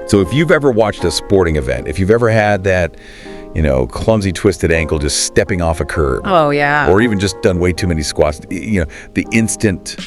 So if you've ever watched a sporting event, if you've ever had that, clumsy twisted ankle just stepping off a curb. Oh, yeah. Or even just done way too many squats, the instant,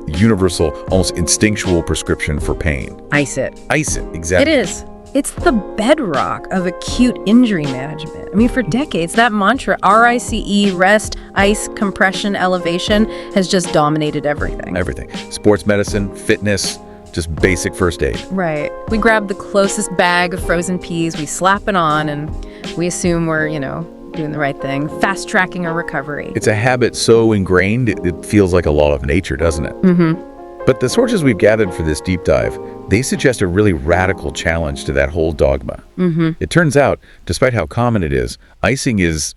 universal, almost instinctual prescription for pain. Ice it. Ice it, exactly. It is. It's the bedrock of acute injury management. I mean, for decades, that mantra, RICE, rest, ice, compression, elevation, has just dominated everything. Everything. Sports medicine, fitness, just basic first aid. Right. We grab the closest bag of frozen peas, we slap it on, and we assume we're, doing the right thing, fast-tracking our recovery. It's a habit so ingrained, it feels like a law of nature, doesn't it? Mm-hmm. But the sources we've gathered for this deep dive, they suggest a really radical challenge to that whole dogma. Mm-hmm. It turns out, despite how common it is, icing is,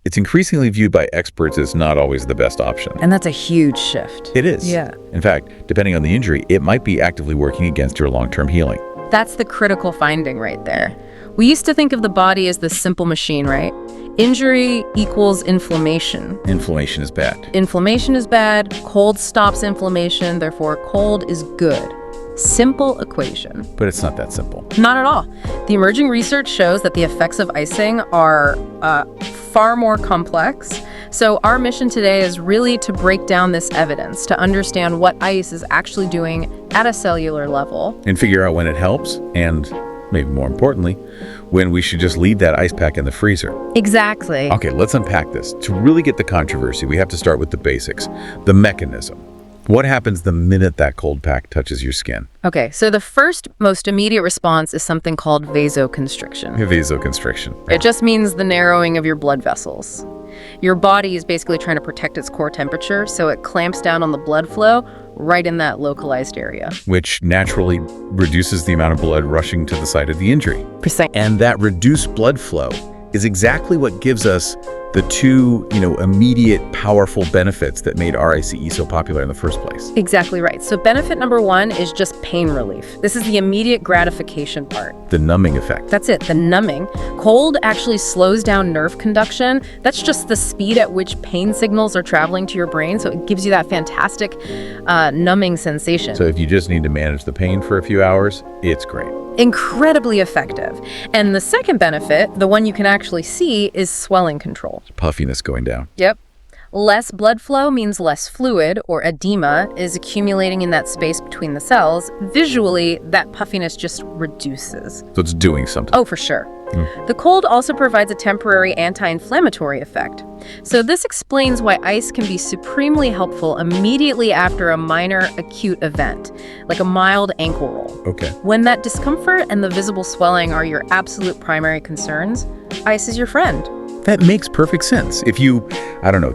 it's increasingly viewed by experts as not always the best option. And that's a huge shift. It is. Yeah. In fact, depending on the injury, it might be actively working against your long-term healing. That's the critical finding right there. We used to think of the body as this simple machine, right? Injury equals inflammation. Inflammation is bad. Inflammation is bad, cold stops inflammation, therefore cold is good. Simple equation. But it's not that simple. Not at all. The emerging research shows that the effects of icing are far more complex. So our mission today is really to break down this evidence, to understand what ice is actually doing at a cellular level. And figure out when it helps, and maybe more importantly, when we should just leave that ice pack in the freezer. Exactly. Okay, let's unpack this. To really get the controversy, we have to start with the basics, the mechanism. What happens the minute that cold pack touches your skin? Okay, so the first most immediate response is something called vasoconstriction. Vasoconstriction. It just means the narrowing of your blood vessels. Your body is basically trying to protect its core temperature, so it clamps down on the blood flow right in that localized area. Which naturally reduces the amount of blood rushing to the site of the injury. Precisely. And that reduced blood flow is exactly what gives us the two, immediate, powerful benefits that made RICE so popular in the first place. Exactly right. So benefit number one is just pain relief. This is the immediate gratification part. The numbing effect. That's it, the numbing. Cold actually slows down nerve conduction. That's just the speed at which pain signals are traveling to your brain. So it gives you that fantastic numbing sensation. So if you just need to manage the pain for a few hours, it's great. Incredibly effective. And the second benefit, the one you can actually see, is swelling control. Puffiness going down. Yep. Less blood flow means less fluid, or edema, is accumulating in that space between the cells. Visually, that puffiness just reduces. So it's doing something. Oh, for sure. The cold also provides a temporary anti-inflammatory effect. So this explains why ice can be supremely helpful immediately after a minor acute event, like a mild ankle roll. Okay. When that discomfort and the visible swelling are your absolute primary concerns, ice is your friend. That makes perfect sense. If you,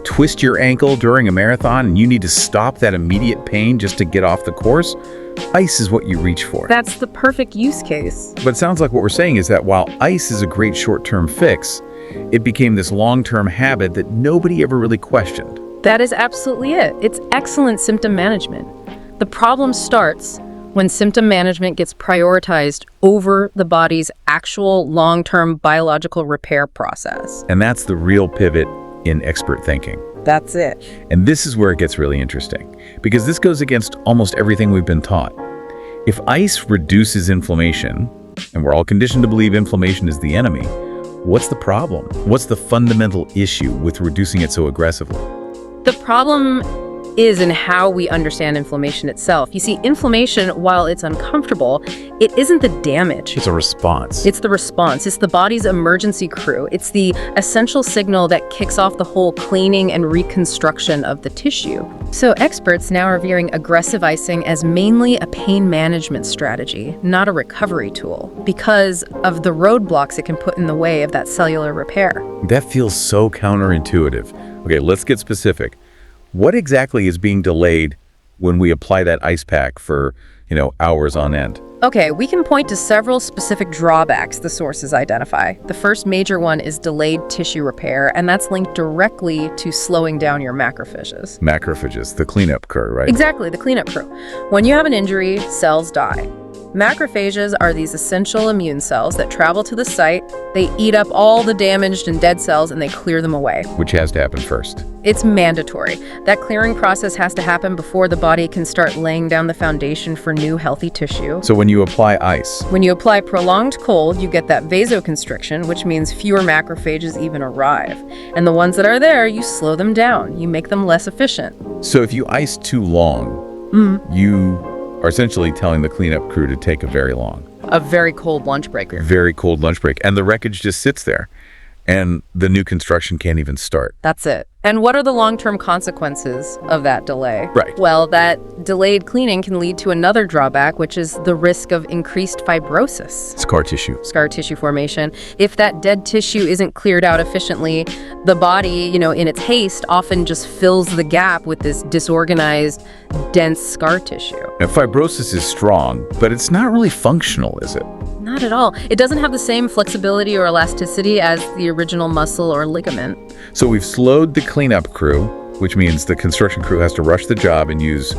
twist your ankle during a marathon and you need to stop that immediate pain just to get off the course, ice is what you reach for. That's the perfect use case. But it sounds like what we're saying is that while ice is a great short-term fix, it became this long-term habit that nobody ever really questioned. That is absolutely it. It's excellent symptom management. The problem starts when symptom management gets prioritized over the body's actual long-term biological repair process. And that's the real pivot in expert thinking. That's it. And this is where it gets really interesting, because this goes against almost everything we've been taught. If ice reduces inflammation, and we're all conditioned to believe inflammation is the enemy, what's the problem? What's the fundamental issue with reducing it so aggressively? The problem is in how we understand inflammation itself. You see, inflammation, while it's uncomfortable, it isn't the damage. It's a response. It's the response. It's the body's emergency crew. It's the essential signal that kicks off the whole cleaning and reconstruction of the tissue. So experts now are viewing aggressive icing as mainly a pain management strategy, not a recovery tool, because of the roadblocks it can put in the way of that cellular repair. That feels so counterintuitive. Okay, let's get specific. What exactly is being delayed when we apply that ice pack for, hours on end? Okay, we can point to several specific drawbacks the sources identify. The first major one is delayed tissue repair, and that's linked directly to slowing down your macrophages. Macrophages, the cleanup crew, right? Exactly, the cleanup crew. When you have an injury, cells die. Macrophages are these essential immune cells that travel to the site. They eat up all the damaged and dead cells and they clear them away. Which has to happen first. It's mandatory. That clearing process has to happen before the body can start laying down the foundation for new healthy tissue. So when you apply ice, When you apply prolonged cold, you get that vasoconstriction, which means fewer macrophages even arrive. And the ones that are there, you slow them down. You make them less efficient. so if you ice too long, you are essentially telling the cleanup crew to take a very cold lunch break. very cold lunch break. And the wreckage just sits there. And the new construction can't even start. That's it. And what are the long-term consequences of that delay? Right. Well, that delayed cleaning can lead to another drawback, which is the risk of increased fibrosis. Scar tissue. Scar tissue formation. If that dead tissue isn't cleared out efficiently, the body, in its haste, often just fills the gap with this disorganized, dense scar tissue. Now, fibrosis is strong, but it's not really functional, is it? Not at all. It doesn't have the same flexibility or elasticity as the original muscle or ligament. So we've slowed the cleanup crew, which means the construction crew has to rush the job and use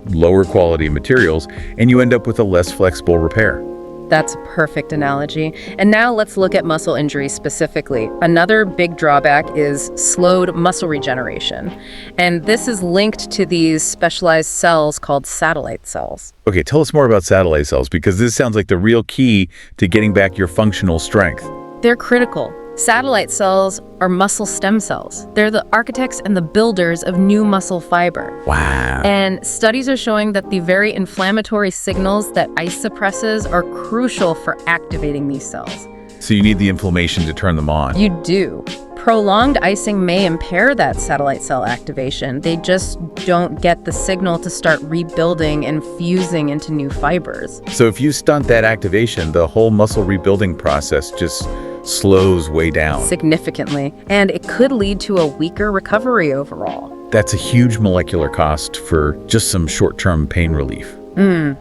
lower quality materials, and you end up with a less flexible repair. That's a perfect analogy. And now let's look at muscle injury specifically. Another big drawback is slowed muscle regeneration. And this is linked to these specialized cells called satellite cells. Okay, tell us more about satellite cells, because this sounds like the real key to getting back your functional strength. They're critical. Satellite cells are muscle stem cells. They're the architects and the builders of new muscle fiber. Wow. And studies are showing that the very inflammatory signals that ice suppresses are crucial for activating these cells. So you need the inflammation to turn them on. You do. Prolonged icing may impair that satellite cell activation. They just don't get the signal to start rebuilding and fusing into new fibers. So if you stunt that activation, the whole muscle rebuilding process just slows way down. Significantly. And it could lead to a weaker recovery overall. That's a huge molecular cost for just some short-term pain relief.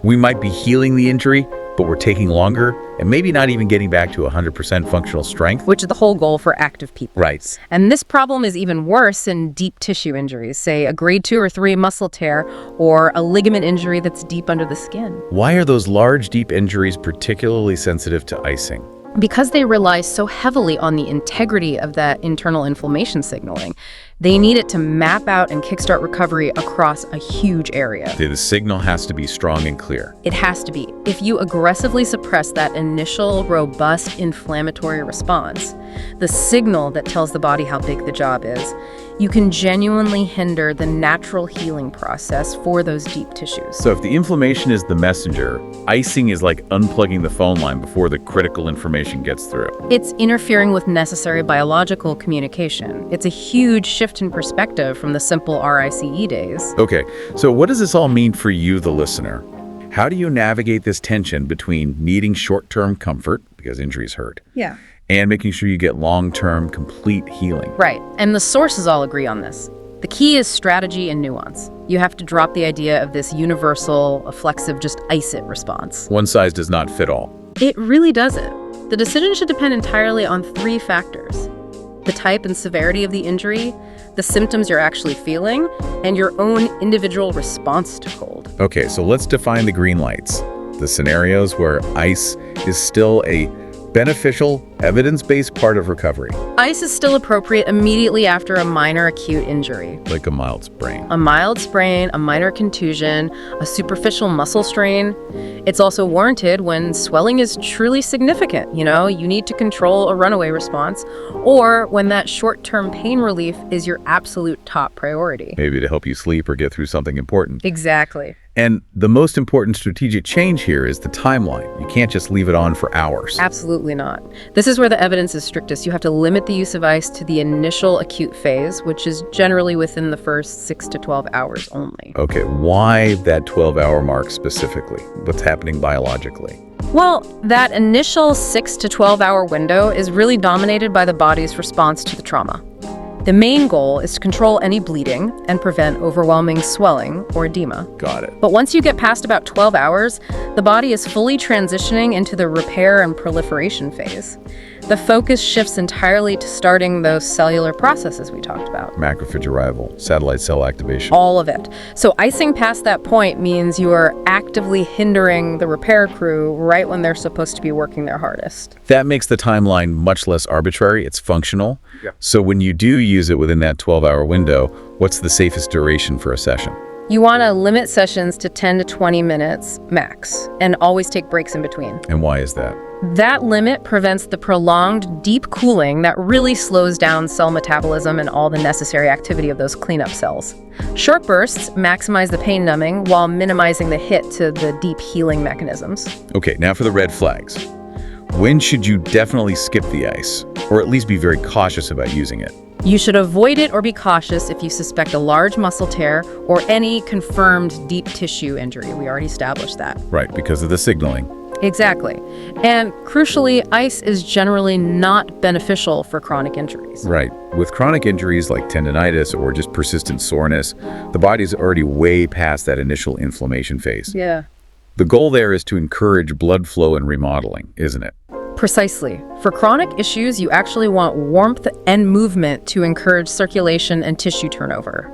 We might be healing the injury, but we're taking longer and maybe not even getting back to 100% functional strength. Which is the whole goal for active people. Right. And this problem is even worse in deep tissue injuries, say a grade 2 or 3 muscle tear or a ligament injury that's deep under the skin. Why are those large, deep injuries particularly sensitive to icing? Because they rely so heavily on the integrity of that internal inflammation signaling, they need it to map out and kickstart recovery across a huge area. The signal has to be strong and clear. It has to be. If you aggressively suppress that initial robust inflammatory response, the signal that tells the body how big the job is, you can genuinely hinder the natural healing process for those deep tissues. So if the inflammation is the messenger, icing is like unplugging the phone line before the critical information gets through. It's interfering with necessary biological communication. It's a huge shift in perspective from the simple RICE days. Okay, so what does this all mean for you, the listener? How do you navigate this tension between needing short-term comfort, because injuries hurt, Yeah. and making sure you get long-term complete healing? Right, and the sources all agree on this. The key is strategy and nuance. You have to drop the idea of this universal, flexive, just ice it response. One size does not fit all. It really doesn't. The decision should depend entirely on 3 factors: the type and severity of the injury, the symptoms you're actually feeling, and your own individual response to cold. Okay, so let's define the green lights. The scenarios where ice is still a beneficial, evidence-based part of recovery. Ice is still appropriate immediately after a minor acute injury. Like a mild sprain. A mild sprain, a minor contusion, a superficial muscle strain. It's also warranted when swelling is truly significant. You need to control a runaway response, or when that short-term pain relief is your absolute top priority. Maybe to help you sleep or get through something important. Exactly. And the most important strategic change here is the timeline. You can't just leave it on for hours. Absolutely not. This is where the evidence is strictest. You have to limit the use of ice to the initial acute phase, which is generally within the first 6 to 12 hours only. Okay, why that 12-hour mark specifically? What's happening biologically? Well, that initial 6 to 12-hour window is really dominated by the body's response to the trauma. The main goal is to control any bleeding and prevent overwhelming swelling or edema. Got it. But once you get past about 12 hours, the body is fully transitioning into the repair and proliferation phase. The focus shifts entirely to starting those cellular processes we talked about. Macrophage arrival, satellite cell activation. All of it. So icing past that point means you are actively hindering the repair crew right when they're supposed to be working their hardest. That makes the timeline much less arbitrary. It's functional. Yeah. So when you do use it within that 12-hour window, what's the safest duration for a session? You want to limit sessions to 10 to 20 minutes max, and always take breaks in between. And why is that? That limit prevents the prolonged deep cooling that really slows down cell metabolism and all the necessary activity of those cleanup cells. Short bursts maximize the pain numbing while minimizing the hit to the deep healing mechanisms. Okay, now for the red flags. When should you definitely skip the ice, or at least be very cautious about using it? You should avoid it or be cautious if you suspect a large muscle tear or any confirmed deep tissue injury. We already established that. Right, because of the signaling. Exactly. And crucially, ice is generally not beneficial for chronic injuries. Right. With chronic injuries like tendonitis or just persistent soreness, the body's already way past that initial inflammation phase. Yeah. The goal there is to encourage blood flow and remodeling, isn't it? Precisely. For chronic issues, you actually want warmth and movement to encourage circulation and tissue turnover.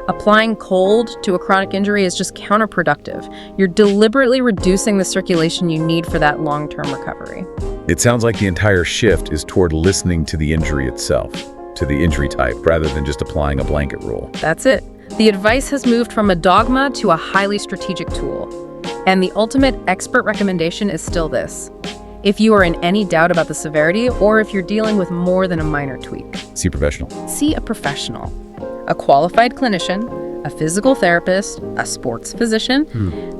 Applying cold to a chronic injury is just counterproductive. You're deliberately reducing the circulation you need for that long-term recovery. It sounds like the entire shift is toward listening to the injury itself, to the injury type, rather than just applying a blanket rule. That's it. The advice has moved from a dogma to a highly strategic tool. And the ultimate expert recommendation is still this. If you are in any doubt about the severity, or if you're dealing with more than a minor tweak, See a professional. see a professional. A qualified clinician, a physical therapist, a sports physician.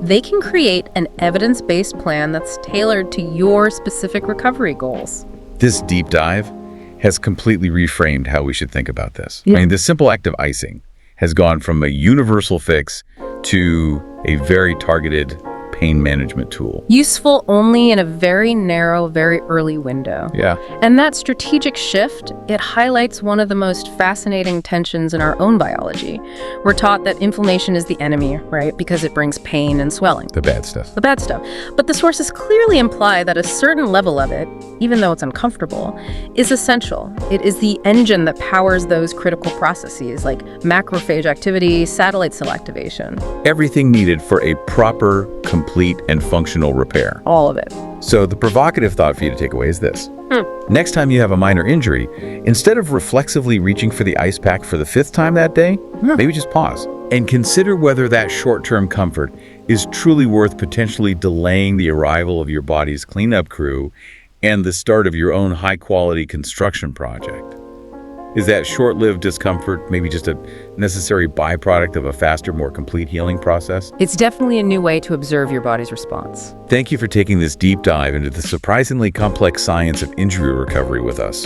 They can create an evidence-based plan that's tailored to your specific recovery goals. This deep dive has completely reframed how we should think about this. Yeah. I mean, the simple act of icing has gone from a universal fix to a very targeted pain management tool. Useful only in a very narrow, very early window. Yeah. And that strategic shift, it highlights one of the most fascinating tensions in our own biology. We're taught that inflammation is the enemy, right? Because it brings pain and swelling. The bad stuff. The bad stuff. But the sources clearly imply that a certain level of it, even though it's uncomfortable, is essential. It is the engine that powers those critical processes like macrophage activity, satellite cell activation. Everything needed for a proper, complete, and functional repair. All of it. So the provocative thought for you to take away is this. Next time you have a minor injury, instead of reflexively reaching for the ice pack for the 5th time that day, maybe just pause and consider whether that short-term comfort is truly worth potentially delaying the arrival of your body's cleanup crew and the start of your own high-quality construction project. Is that short-lived discomfort maybe just a necessary byproduct of a faster, more complete healing process? It's definitely a new way to observe your body's response. Thank you for taking this deep dive into the surprisingly complex science of injury recovery with us.